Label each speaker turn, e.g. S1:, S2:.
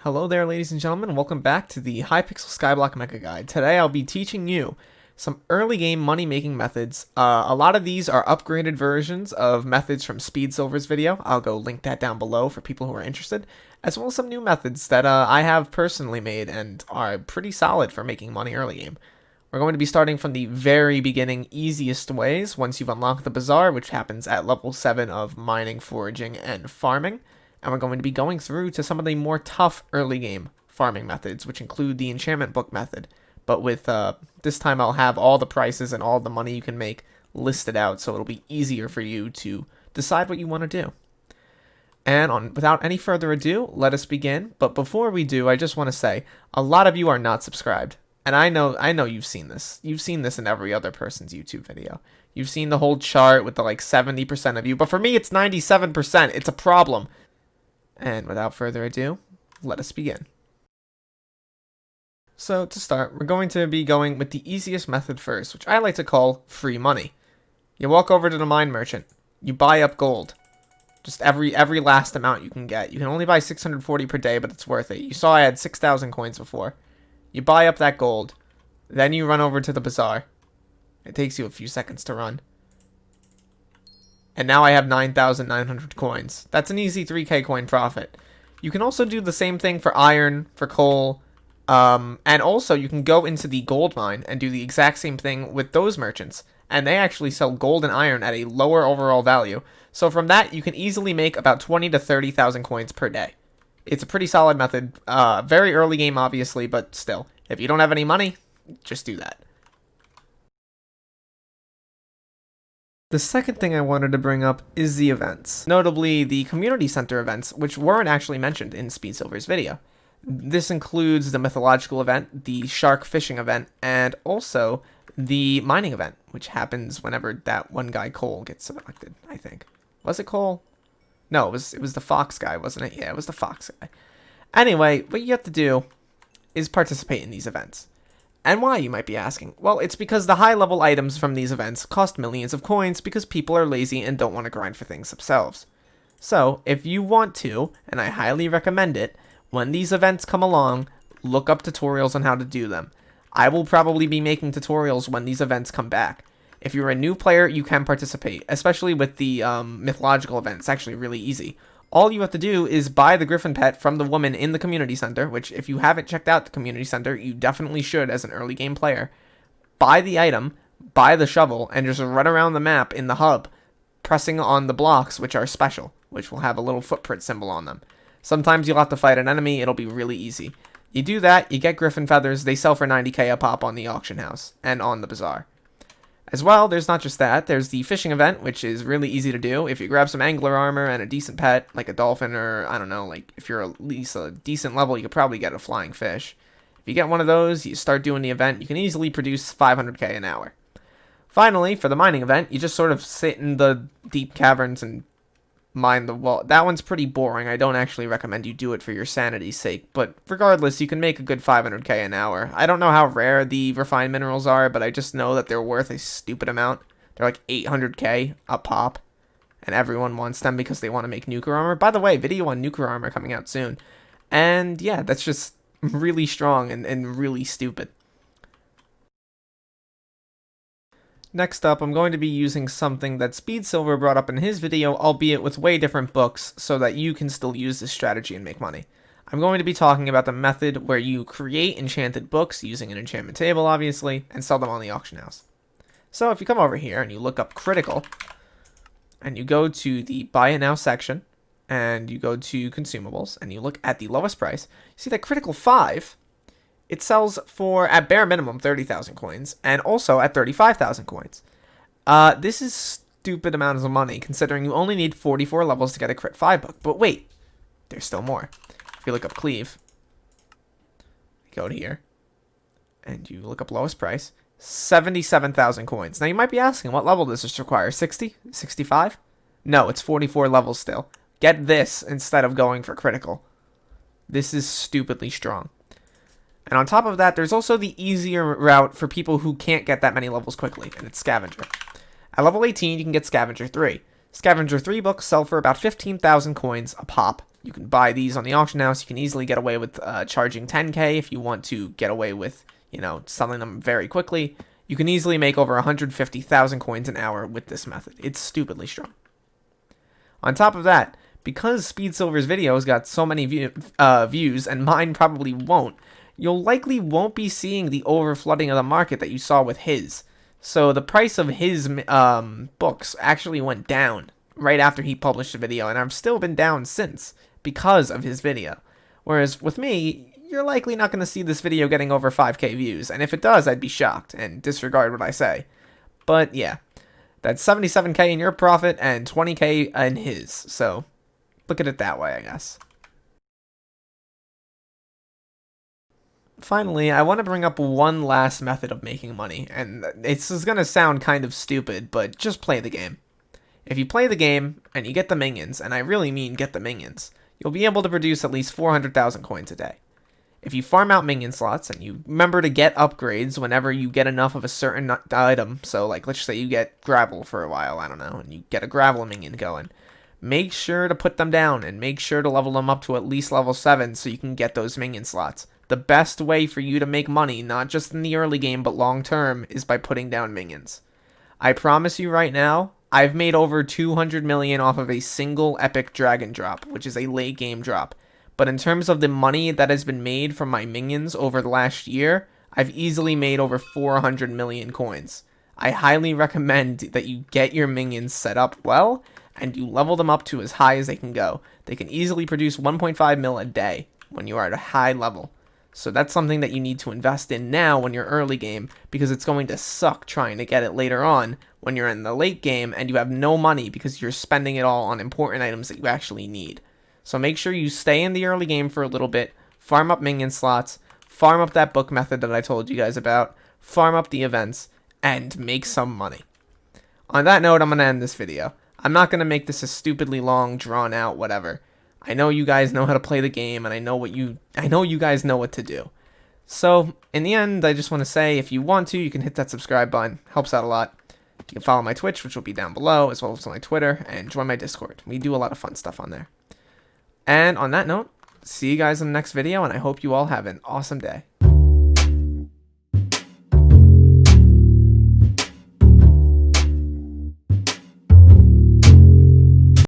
S1: Hello there, ladies and gentlemen. Welcome back to the Hypixel Skyblock Mega Guide. Today I'll be teaching you some early game money-making methods. A lot of these are upgraded versions of methods from Speed Silver's video. I'll go link that down below for people who are interested, as well as some new methods that I have personally made and are pretty solid for making money early game. We're going to be starting from the very beginning, easiest ways once you've unlocked the Bazaar, which happens at level 7 of mining, foraging, and farming. And we're going to be going through to some of the more tough early game farming methods, which include the enchantment book method. But with this time I'll have all the prices and all the money you can make listed out, so it'll be easier for you to decide what you want to do. And without any further ado, let us begin. But before we do, I just want to say, a lot of you are not subscribed. And I know you've seen this. You've seen this in every other person's YouTube video. You've seen the whole chart with the 70% of you. But for me, it's 97%. It's a problem. And without further ado, let us begin. So to start, we're going to be going with the easiest method first, which I like to call free money. You walk over to the mine merchant. You buy up gold. Just every last amount you can get. You can only buy 640 per day, but it's worth it. You saw I had 6,000 coins before. You buy up that gold. Then you run over to the bazaar. It takes you a few seconds to run. And now I have 9,900 coins. That's an easy 3k coin profit. You can also do the same thing for iron, for coal, and also you can go into the gold mine and do the exact same thing with those merchants. And they actually sell gold and iron at a lower overall value. So from that, you can easily make about 20 to 30,000 coins per day. It's a pretty solid method. Very early game, obviously, but still. If you don't have any money, just do that. The second thing I wanted to bring up is the events, notably the community center events, which weren't actually mentioned in Speed Silver's video. This includes the mythological event, the shark fishing event, and also the mining event, which happens whenever that one guy Cole gets selected, I think. Was it Cole? No, it was the fox guy, wasn't it? Yeah, it was the fox guy. Anyway, what you have to do is participate in these events. And why, you might be asking? Well, it's because the high-level items from these events cost millions of coins because people are lazy and don't want to grind for things themselves. So, if you want to, and I highly recommend it, when these events come along, look up tutorials on how to do them. I will probably be making tutorials when these events come back. If you're a new player, you can participate, especially with the mythological event. It's actually really easy. All you have to do is buy the griffin pet from the woman in the community center, which if you haven't checked out the community center, you definitely should as an early game player. Buy the item, buy the shovel, and just run around the map in the hub, pressing on the blocks, which are special, which will have a little footprint symbol on them. Sometimes you'll have to fight an enemy, it'll be really easy. You do that, you get griffin feathers, they sell for 90k a pop on the auction house, and on the bazaar. As well, there's not just that, there's the fishing event, which is really easy to do. If you grab some angler armor and a decent pet, like a dolphin or, I don't know, like if you're at least a decent level, you could probably get a flying fish. If you get one of those, you start doing the event, you can easily produce 500k an hour. Finally, for the mining event, you just sort of sit in the deep caverns and mine the wall. That one's pretty boring. I don't actually recommend you do it for your sanity's sake, but regardless, you can make a good 500k an hour. I don't know how rare the refined minerals are, but I just know that they're worth a stupid amount. They're like 800k a pop, and everyone wants them because they want to make nuclear armor. By the way, video on nuclear armor coming out soon. And yeah, that's just really strong and really stupid. Next up, I'm going to be using something that Speed Silver brought up in his video, albeit with way different books, so that you can still use this strategy and make money. I'm going to be talking about the method where you create enchanted books using an enchantment table, obviously, and sell them on the auction house. So if you come over here and you look up critical, and you go to the buy it now section, and you go to consumables, and you look at the lowest price, you see that critical 5... it sells for, at bare minimum, 30,000 coins, and also at 35,000 coins. This is stupid amounts of money, considering you only need 44 levels to get a crit 5 book. But wait, there's still more. If you look up cleave, go to here, and you look up lowest price, 77,000 coins. Now you might be asking, what level does this require? 60? 65? No, it's 44 levels still. Get this instead of going for critical. This is stupidly strong. And on top of that, there's also the easier route for people who can't get that many levels quickly, and it's Scavenger. At level 18, you can get Scavenger 3. Scavenger 3 books sell for about 15,000 coins a pop, You can buy these on the auction house. You can easily get away with charging 10k if you want to get away with, selling them very quickly. You can easily make over 150,000 coins an hour with this method. It's stupidly strong. On top of that, because Speed Silver's videos got so many views, and mine probably won't, you'll likely won't be seeing the overflooding of the market that you saw with his. So the price of his books actually went down right after he published the video, and I've still been down since because of his video. Whereas with me, you're likely not going to see this video getting over 5k views, and if it does, I'd be shocked and disregard what I say. But yeah, that's 77k in your profit and 20k in his, so look at it that way, I guess. Finally, I want to bring up one last method of making money, and this is going to sound kind of stupid, but just play the game. If you play the game, and you get the minions, and I really mean get the minions, you'll be able to produce at least 400,000 coins a day. If you farm out minion slots, and you remember to get upgrades whenever you get enough of a certain item, so like let's say you get gravel for a while, I don't know, and you get a gravel minion going, make sure to put them down, and make sure to level them up to at least level 7 so you can get those minion slots. The best way for you to make money, not just in the early game, but long term, is by putting down minions. I promise you right now, I've made over 200 million off of a single epic dragon drop, which is a late game drop. But in terms of the money that has been made from my minions over the last year, I've easily made over 400 million coins. I highly recommend that you get your minions set up well, and you level them up to as high as they can go. They can easily produce 1.5 mil a day when you are at a high level. So that's something that you need to invest in now when you're early game, because it's going to suck trying to get it later on when you're in the late game and you have no money because you're spending it all on important items that you actually need. So make sure you stay in the early game for a little bit, farm up minion slots, farm up that book method that I told you guys about, farm up the events, and make some money. On that note, I'm going to end this video. I'm not going to make this a stupidly long, drawn out, whatever. I know you guys know how to play the game, and I know you guys know what to do. So, in the end, I just want to say, if you want to, you can hit that subscribe button. Helps out a lot. You can follow my Twitch, which will be down below, as well as my Twitter, and join my Discord. We do a lot of fun stuff on there. And on that note, see you guys in the next video, and I hope you all have an awesome day.